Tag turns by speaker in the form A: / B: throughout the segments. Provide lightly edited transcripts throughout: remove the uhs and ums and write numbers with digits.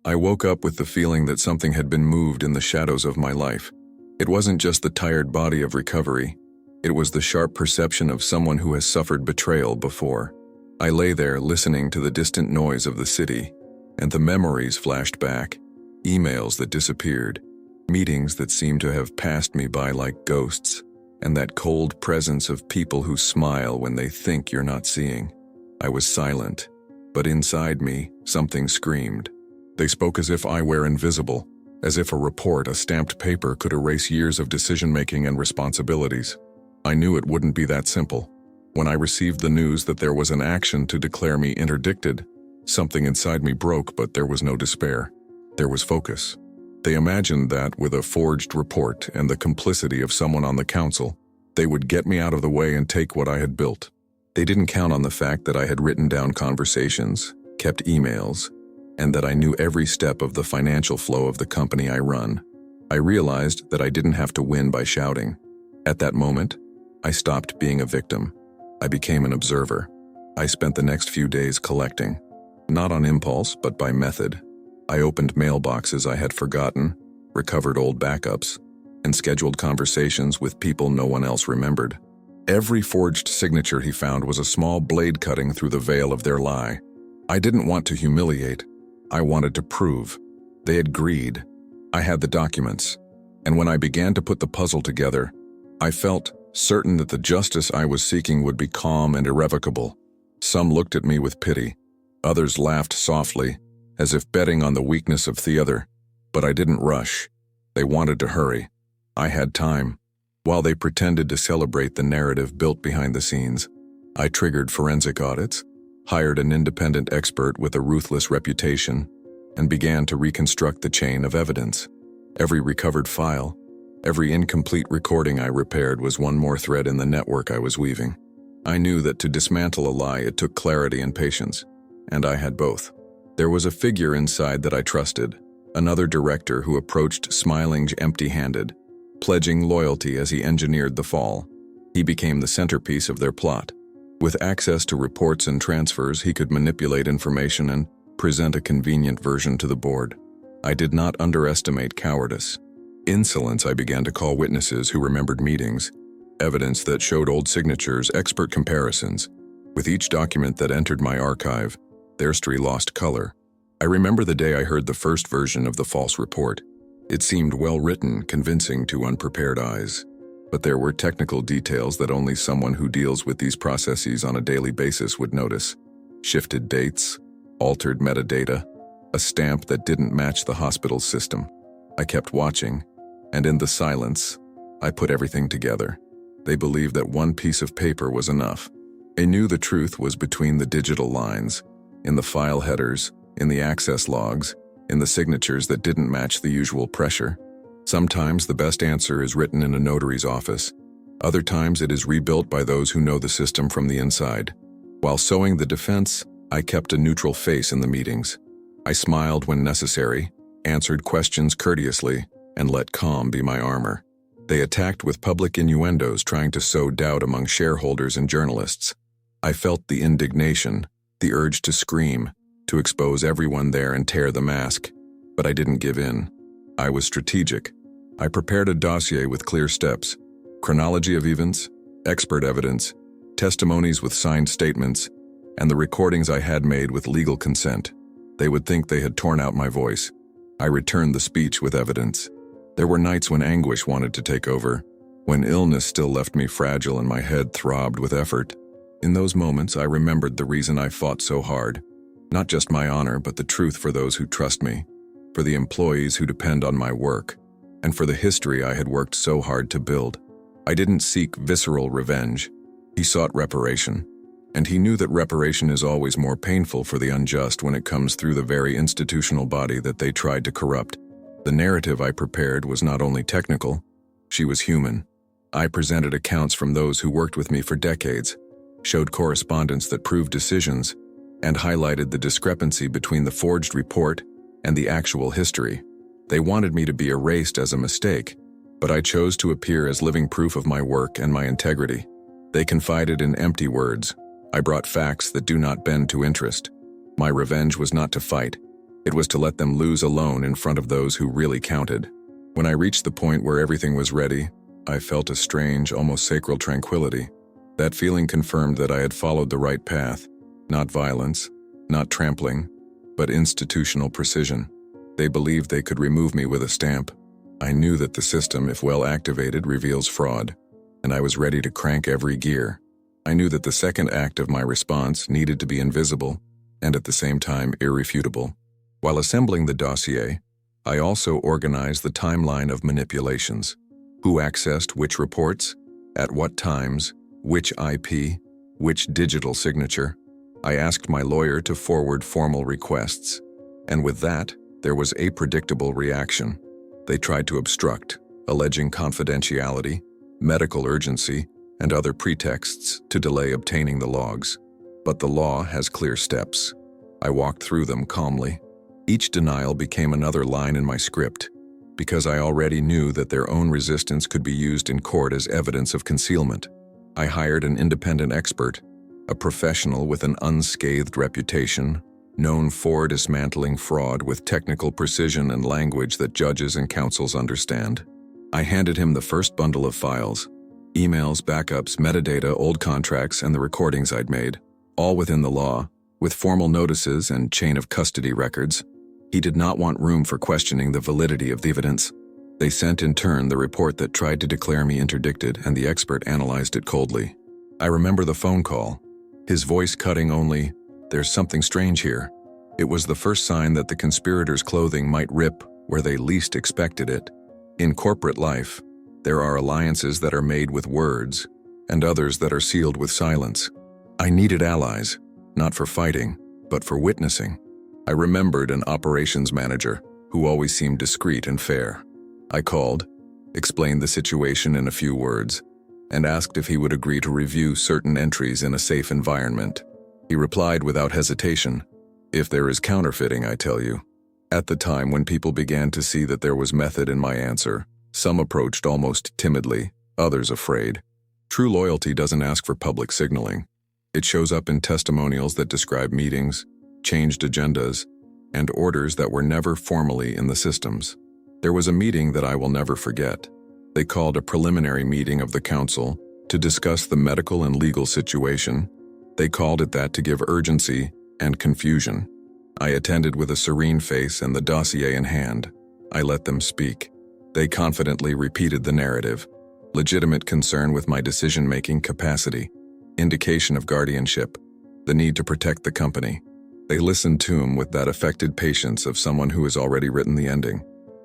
A: I woke up with the feeling that something had been moved in the shadows of my life. It wasn't just the tired body of recovery. It was the sharp perception of someone who has suffered betrayal before. I lay there listening to the distant noise of the city, and the memories flashed back. Emails that disappeared, meetings that seemed to have passed me by like ghosts, and that cold presence of people who smile when they think you're not seeing. I was silent, but inside me, something screamed. They spoke as if I were invisible, as if a report, a stamped paper, could erase years of decision-making and responsibilities. I knew it wouldn't be that simple. When I received the news that there was an action to declare me interdicted, something inside me broke, but there was no despair. There was focus. They imagined that, with a forged report and the complicity of someone on the council, they would get me out of the way and take what I had built. They didn't count on the fact that I had written down conversations, kept emails, and that I knew every step of the financial flow of the company I run. I realized that I didn't have to win by shouting. At that moment, I stopped being a victim. I became an observer. I spent the next few days collecting, not on impulse, but by method. I opened mailboxes I had forgotten, recovered old backups, and scheduled conversations with people no one else remembered. Every forged signature he found was a small blade cutting through the veil of their lie. I didn't want to humiliate. I wanted to prove. They had agreed. I had the documents. And when I began to put the puzzle together, I felt certain that the justice I was seeking would be calm and irrevocable. Some looked at me with pity. Others laughed softly, as if betting on the weakness of the other. But I didn't rush. They wanted to hurry. I had time. While they pretended to celebrate the narrative built behind the scenes, I triggered forensic audits, hired an independent expert with a ruthless reputation, and began to reconstruct the chain of evidence. Every recovered file, every incomplete recording I repaired was one more thread in the network I was weaving. I knew that to dismantle a lie it took clarity and patience, and I had both. There was a figure inside that I trusted, another director who approached smiling empty-handed, pledging loyalty as he engineered the fall. He became the centerpiece of their plot. With access to reports and transfers, he could manipulate information and present a convenient version to the board. I did not underestimate cowardice. Insolence, I began to call witnesses who remembered meetings, evidence that showed old signatures, expert comparisons. With each document that entered my archive, their story lost color. I remember the day I heard the first version of the false report. It seemed well-written, convincing to unprepared eyes. But there were technical details that only someone who deals with these processes on a daily basis would notice. Shifted dates, altered metadata, a stamp that didn't match the hospital's system. I kept watching, and in the silence, I put everything together. They believed that one piece of paper was enough. I knew the truth was between the digital lines, in the file headers, in the access logs, in the signatures that didn't match the usual pressure. Sometimes the best answer is written in a notary's office. Other times it is rebuilt by those who know the system from the inside. While sewing the defense, I kept a neutral face in the meetings. I smiled when necessary, answered questions courteously, and let calm be my armor. They attacked with public innuendos, trying to sow doubt among shareholders and journalists. I felt the indignation, the urge to scream, to expose everyone there and tear the mask. But I didn't give in. I was strategic. I prepared a dossier with clear steps, chronology of events, expert evidence, testimonies with signed statements, and the recordings I had made with legal consent. They would think they had torn out my voice. I returned the speech with evidence. There were nights when anguish wanted to take over, when illness still left me fragile and my head throbbed with effort. In those moments, I remembered the reason I fought so hard. Not just my honor, but the truth for those who trust me, for the employees who depend on my work, and for the history I had worked so hard to build. I didn't seek visceral revenge. He sought reparation. And he knew that reparation is always more painful for the unjust when it comes through the very institutional body that they tried to corrupt. The narrative I prepared was not only technical, she was human. I presented accounts from those who worked with me for decades, showed correspondence that proved decisions, and highlighted the discrepancy between the forged report and the actual history. They wanted me to be erased as a mistake, but I chose to appear as living proof of my work and my integrity. They confided in empty words. I brought facts that do not bend to interest. My revenge was not to fight. It was to let them lose alone in front of those who really counted. When I reached the point where everything was ready, I felt a strange, almost sacral tranquility. That feeling confirmed that I had followed the right path, not violence, not trampling, but institutional precision. They believed they could remove me with a stamp. I knew that the system, if well activated, reveals fraud, and I was ready to crank every gear. I knew that the second act of my response needed to be invisible and at the same time irrefutable. While assembling the dossier, I also organized the timeline of manipulations. Who accessed which reports, at what times, which IP, which digital signature. I asked my lawyer to forward formal requests, and with that, there was a predictable reaction. They tried to obstruct, alleging confidentiality, medical urgency, and other pretexts to delay obtaining the logs. But the law has clear steps. I walked through them calmly. Each denial became another line in my script, because I already knew that their own resistance could be used in court as evidence of concealment. I hired an independent expert, a professional with an unscathed reputation, known for dismantling fraud with technical precision and language that judges and counsels understand. I handed him the first bundle of files, emails, backups, metadata, old contracts, and the recordings I'd made, all within the law, with formal notices and chain of custody records. He did not want room for questioning the validity of the evidence. They sent in turn the report that tried to declare me interdicted, and the expert analyzed it coldly. I remember the phone call, his voice cutting only, "There's something strange here." It was the first sign that the conspirators' clothing might rip where they least expected it. In corporate life, there are alliances that are made with words, and others that are sealed with silence. I needed allies, not for fighting, but for witnessing. I remembered an operations manager who always seemed discreet and fair. I called, explained the situation in a few words, and asked if he would agree to review certain entries in a safe environment. He replied without hesitation, "If there is counterfeiting, I tell you." At the time when people began to see that there was method in my answer, some approached almost timidly, others afraid. True loyalty doesn't ask for public signaling. It shows up in testimonials that describe meetings, changed agendas, and orders that were never formally in the systems. There was a meeting that I will never forget. They called a preliminary meeting of the council to discuss the medical and legal situation. They called it that to give urgency and confusion. I attended with a serene face and the dossier in hand. I let them speak. They confidently repeated the narrative. Legitimate concern with my decision-making capacity, indication of guardianship, the need to protect the company. They listened to him with that affected patience of someone who has already written the ending.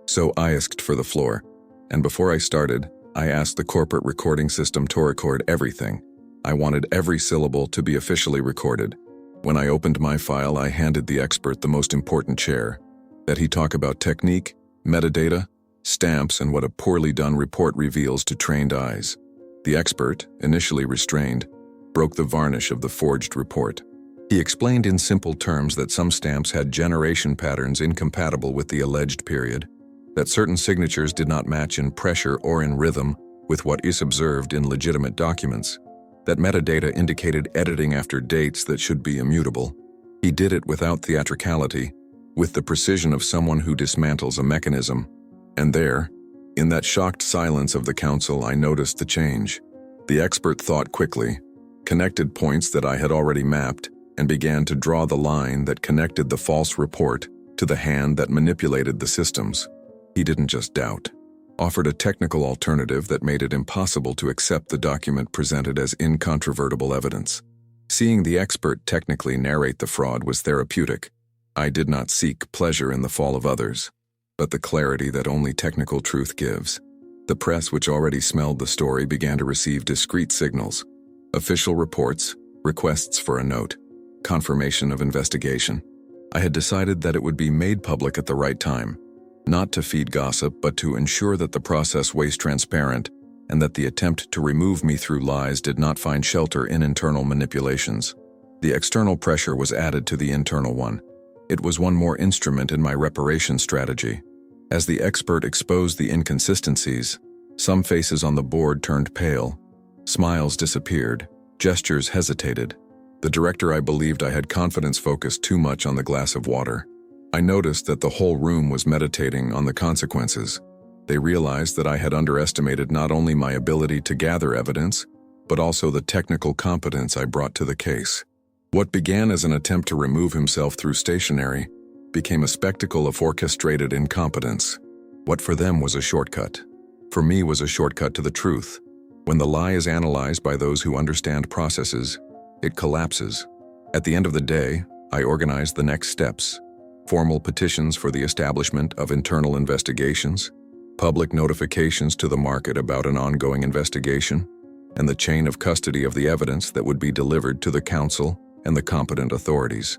A: So I asked for the floor, and before I started, I asked the corporate recording system to record everything. I wanted every syllable to be officially recorded. When I opened my file, I handed the expert the most important chair, that he talk about technique, metadata, stamps, and what a poorly done report reveals to trained eyes. The expert, initially restrained, broke the varnish of the forged report. He explained in simple terms that some stamps had generation patterns incompatible with the alleged period, that certain signatures did not match in pressure or in rhythm with what is observed in legitimate documents, that metadata indicated editing after dates that should be immutable. He did it without theatricality, with the precision of someone who dismantles a mechanism. And there, in that shocked silence of the council, I noticed the change. The expert thought quickly, connected points that I had already mapped, and began to draw the line that connected the false report to the hand that manipulated the systems. He didn't just doubt, offered a technical alternative that made it impossible to accept the document presented as incontrovertible evidence. Seeing the expert technically narrate the fraud was therapeutic. I did not seek pleasure in the fall of others, but the clarity that only technical truth gives. The press, which already smelled the story, began to receive discreet signals, official reports, requests for a note, confirmation of investigation. I had decided that it would be made public at the right time, not to feed gossip, but to ensure that the process was transparent and that the attempt to remove me through lies did not find shelter in internal manipulations. The external pressure was added to the internal one. It was one more instrument in my reparation strategy. As the expert exposed the inconsistencies, some faces on the board turned pale, smiles disappeared, gestures hesitated. The director, I believed I had confidence, focused too much on the glass of water. I noticed that the whole room was meditating on the consequences. They realized that I had underestimated not only my ability to gather evidence, but also the technical competence I brought to the case. What began as an attempt to remove himself through stationery became a spectacle of orchestrated incompetence. What for them was a shortcut, for me was a shortcut to the truth. When the lie is analyzed by those who understand processes, it collapses. At the end of the day, I organized the next steps: formal petitions for the establishment of internal investigations, public notifications to the market about an ongoing investigation, and the chain of custody of the evidence that would be delivered to the council and the competent authorities.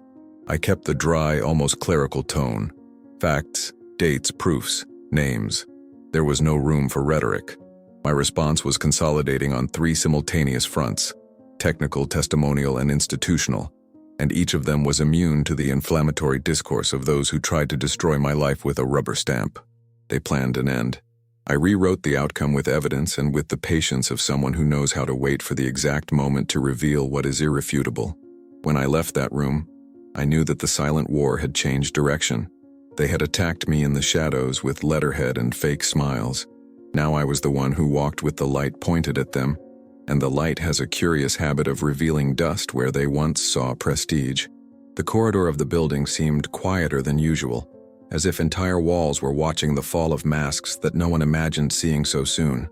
A: I kept the dry, almost clerical tone. Facts, dates, proofs, names. There was no room for rhetoric. My response was consolidating on 3 simultaneous fronts: technical, testimonial, and institutional, and each of them was immune to the inflammatory discourse of those who tried to destroy my life with a rubber stamp. They planned an end. I rewrote the outcome with evidence and with the patience of someone who knows how to wait for the exact moment to reveal what is irrefutable. When I left that room, I knew that the silent war had changed direction. They had attacked me in the shadows with letterhead and fake smiles. Now I was the one who walked with the light pointed at them, and the light has a curious habit of revealing dust where they once saw prestige. The corridor of the building seemed quieter than usual, as if entire walls were watching the fall of masks that no one imagined seeing so soon.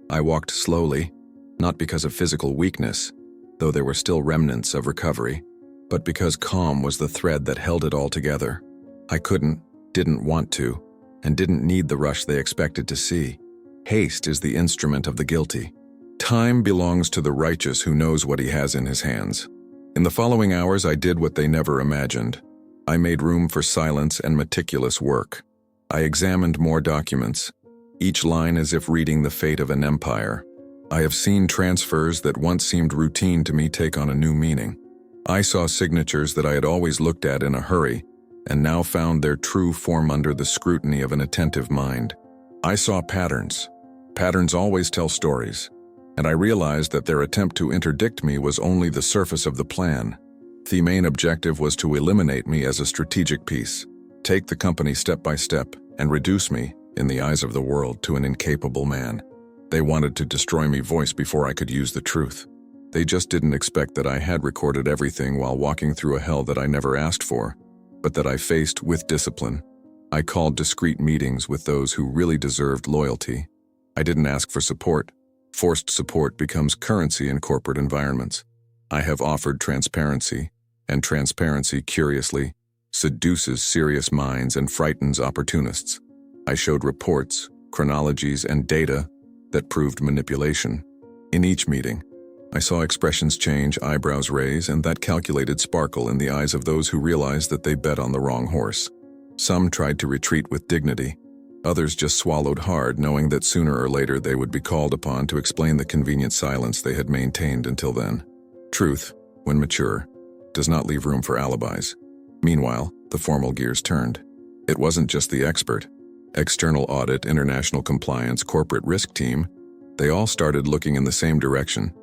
A: I walked slowly, not because of physical weakness, though there were still remnants of recovery, but because calm was the thread that held it all together. I didn't want to, and didn't need the rush they expected to see. Haste is the instrument of the guilty. Time belongs to the righteous who knows what he has in his hands. In the following hours, I did what they never imagined. I made room for silence and meticulous work. I examined more documents, each line as if reading the fate of an empire. I have seen transfers that once seemed routine to me take on a new meaning. I saw signatures that I had always looked at in a hurry, and now found their true form under the scrutiny of an attentive mind. I saw patterns. Patterns always tell stories, and I realized that their attempt to interdict me was only the surface of the plan. The main objective was to eliminate me as a strategic piece, take the company step by step, and reduce me, in the eyes of the world, to an incapable man. They wanted to destroy me voice before I could use the truth. They just didn't expect that I had recorded everything while walking through a hell that I never asked for, but that I faced with discipline. I called discreet meetings with those who really deserved loyalty. I didn't ask for support. Forced support becomes currency in corporate environments. I have offered transparency, and transparency, curiously, seduces serious minds and frightens opportunists. I showed reports, chronologies, and data that proved manipulation. In each meeting, I saw expressions change, eyebrows raise, and that calculated sparkle in the eyes of those who realized that they bet on the wrong horse. Some tried to retreat with dignity. Others just swallowed hard, knowing that sooner or later they would be called upon to explain the convenient silence they had maintained until then. Truth, when mature, does not leave room for alibis. Meanwhile, the formal gears turned. It wasn't just the expert. External audit, international compliance, corporate risk team, they all started looking in the same direction,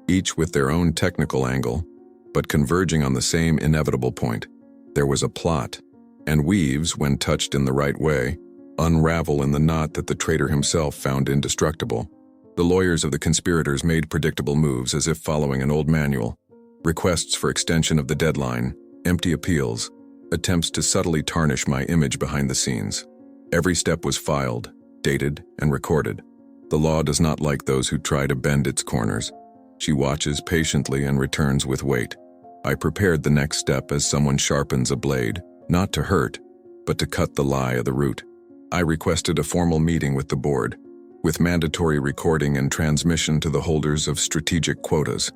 A: each with their own technical angle, but converging on the same inevitable point. There was a plot, and weaves, when touched in the right way, unravel in the knot that the traitor himself found indestructible. The lawyers of the conspirators made predictable moves as if following an old manual. Requests for extension of the deadline, empty appeals, attempts to subtly tarnish my image behind the scenes. Every step was filed, dated, and recorded. The law does not like those who try to bend its corners. She watches patiently and returns with weight. I prepared the next step as someone sharpens a blade, not to hurt, but to cut the lie at the root. I requested a formal meeting with the board, with mandatory recording and transmission to the holders of strategic quotas.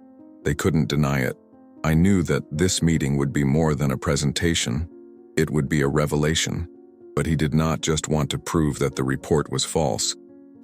A: They couldn't deny it. I knew that this meeting would be more than a presentation. It would be a revelation. But he did not just want to prove that the report was false.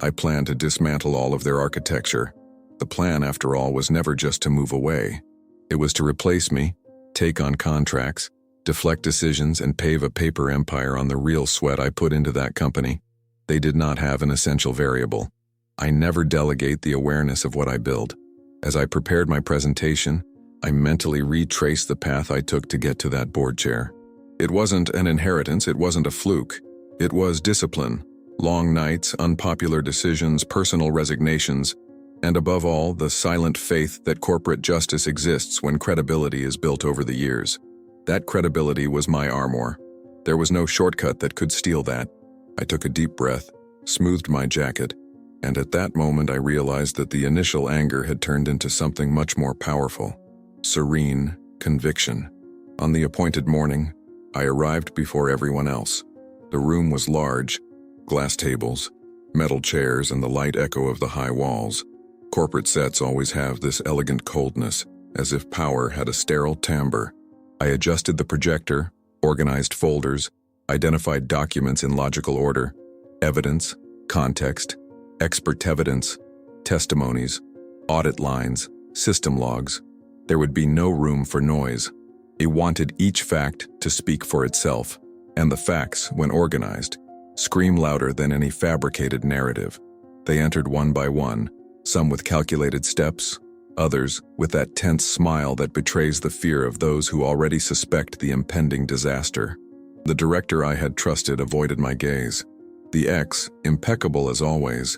A: I planned to dismantle all of their architecture. The plan, after all, was never just to move away. It was to replace me, take on contracts, deflect decisions, and pave a paper empire on the real sweat I put into that company. They did not have an essential variable. I never delegate the awareness of what I build. As I prepared my presentation, I mentally retraced the path I took to get to that board chair. It wasn't an inheritance, it wasn't a fluke. It was discipline, long nights, unpopular decisions, personal resignations, and above all, the silent faith that corporate justice exists when credibility is built over the years. That credibility was my armor. There was no shortcut that could steal that. I took a deep breath, smoothed my jacket, and at that moment I realized that the initial anger had turned into something much more powerful. Serene conviction. On the appointed morning, I arrived before everyone else. The room was large, glass tables, metal chairs, and the light echo of the high walls. Corporate sets always have this elegant coldness, as if power had a sterile timbre. I adjusted the projector, organized folders, identified documents in logical order, evidence, context, expert evidence, testimonies, audit lines, system logs. There would be no room for noise. I wanted each fact to speak for itself, and the facts, when organized, scream louder than any fabricated narrative. They entered one by one, some with calculated steps, others with that tense smile that betrays the fear of those who already suspect the impending disaster. The director I had trusted avoided my gaze. The ex, impeccable as always,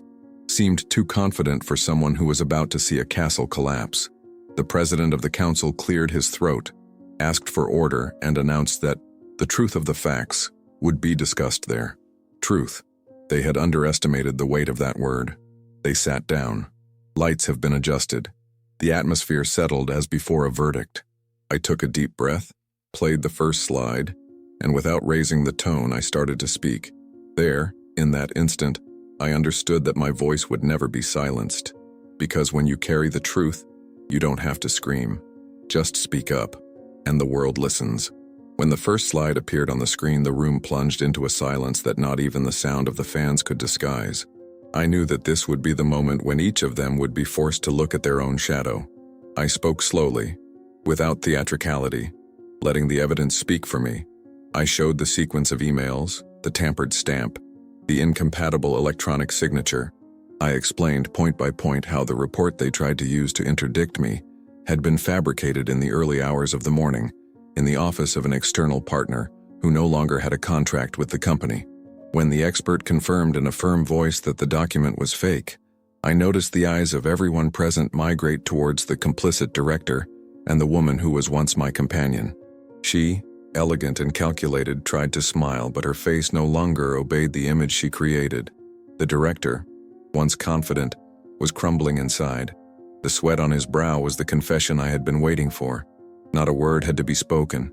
A: seemed too confident for someone who was about to see a castle collapse. The president of the council cleared his throat, asked for order, and announced that the truth of the facts would be discussed there. Truth. They had underestimated the weight of that word. They sat down. Lights have been adjusted. The atmosphere settled as before a verdict. I took a deep breath, played the first slide, and without raising the tone, I started to speak. There, in that instant, I understood that my voice would never be silenced. Because when you carry the truth, you don't have to scream. Just speak up, and the world listens. When the first slide appeared on the screen, the room plunged into a silence that not even the sound of the fans could disguise. I knew that this would be the moment when each of them would be forced to look at their own shadow. I spoke slowly, without theatricality, letting the evidence speak for me. I showed the sequence of emails, the tampered stamp, the incompatible electronic signature. I explained point by point how the report they tried to use to interdict me had been fabricated in the early hours of the morning, in the office of an external partner who no longer had a contract with the company. When the expert confirmed in a firm voice that the document was fake, I noticed the eyes of everyone present migrate towards the complicit director and the woman who was once my companion. She, elegant and calculated, tried to smile, but her face no longer obeyed the image she created. The director, once confident, was crumbling inside. The sweat on his brow was the confession I had been waiting for. Not a word had to be spoken.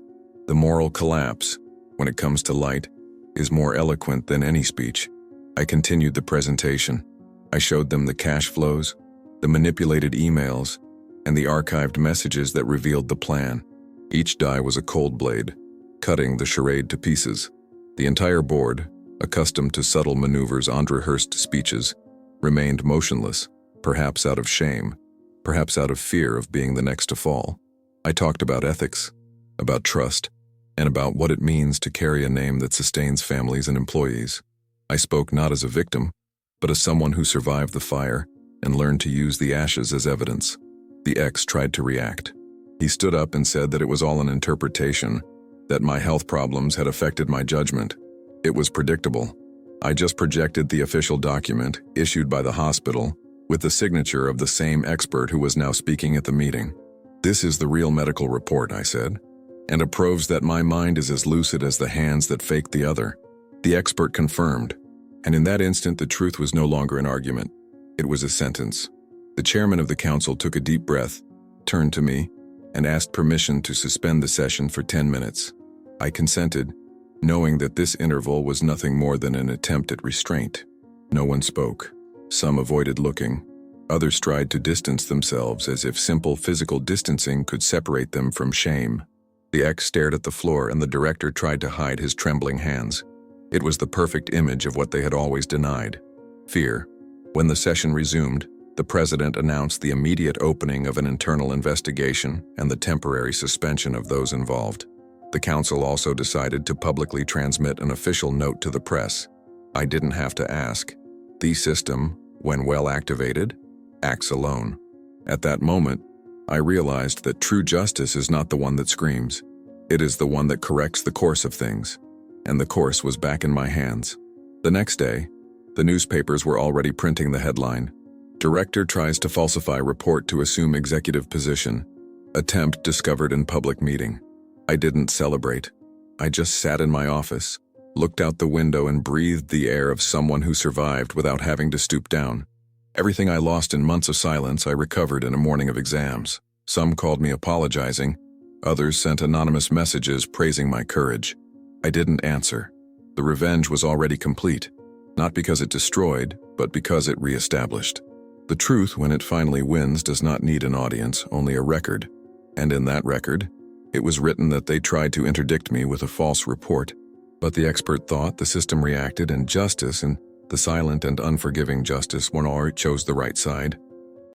A: The moral collapse, when it comes to light, is more eloquent than any speech. I continued the presentation. I showed them the cash flows, the manipulated emails, and the archived messages that revealed the plan. Each die was a cold blade, cutting the charade to pieces. The entire board, accustomed to subtle maneuvers and rehearsed speeches, remained motionless, perhaps out of shame, perhaps out of fear of being the next to fall. I talked about ethics, about trust, and about what it means to carry a name that sustains families and employees. I spoke not as a victim, but as someone who survived the fire and learned to use the ashes as evidence. The ex tried to react. He stood up and said that it was all an interpretation, that my health problems had affected my judgment. It was predictable. I just projected the official document, issued by the hospital, with the signature of the same expert who was now speaking at the meeting. "This is the real medical report," I said, "and it proves that my mind is as lucid as the hands that faked the other." The expert confirmed, and in that instant the truth was no longer an argument. It was a sentence. The chairman of the council took a deep breath, turned to me, and asked permission to suspend the session for 10 minutes. I consented, knowing that this interval was nothing more than an attempt at restraint. No one spoke. Some avoided looking. Others tried to distance themselves as if simple physical distancing could separate them from shame. The ex stared at the floor and the director tried to hide his trembling hands. It was the perfect image of what they had always denied: fear. When the session resumed, the president announced the immediate opening of an internal investigation and the temporary suspension of those involved. The council also decided to publicly transmit an official note to the press. I didn't have to ask. The system, when well activated, acts alone. At that moment, I realized that true justice is not the one that screams. It is the one that corrects the course of things. And the course was back in my hands. The next day, the newspapers were already printing the headline: Director tries to falsify report to assume executive position. Attempt discovered in public meeting. I didn't celebrate. I just sat in my office, looked out the window and breathed the air of someone who survived without having to stoop down. Everything I lost in months of silence, I recovered in a morning of exams. Some called me apologizing. Others sent anonymous messages praising my courage. I didn't answer. The revenge was already complete. Not because it destroyed, but because it reestablished. The truth, when it finally wins, does not need an audience, only a record. And in that record, it was written that they tried to interdict me with a false report. But the expert thought, the system reacted, and justice, and the silent and unforgiving justice, one chose the right side.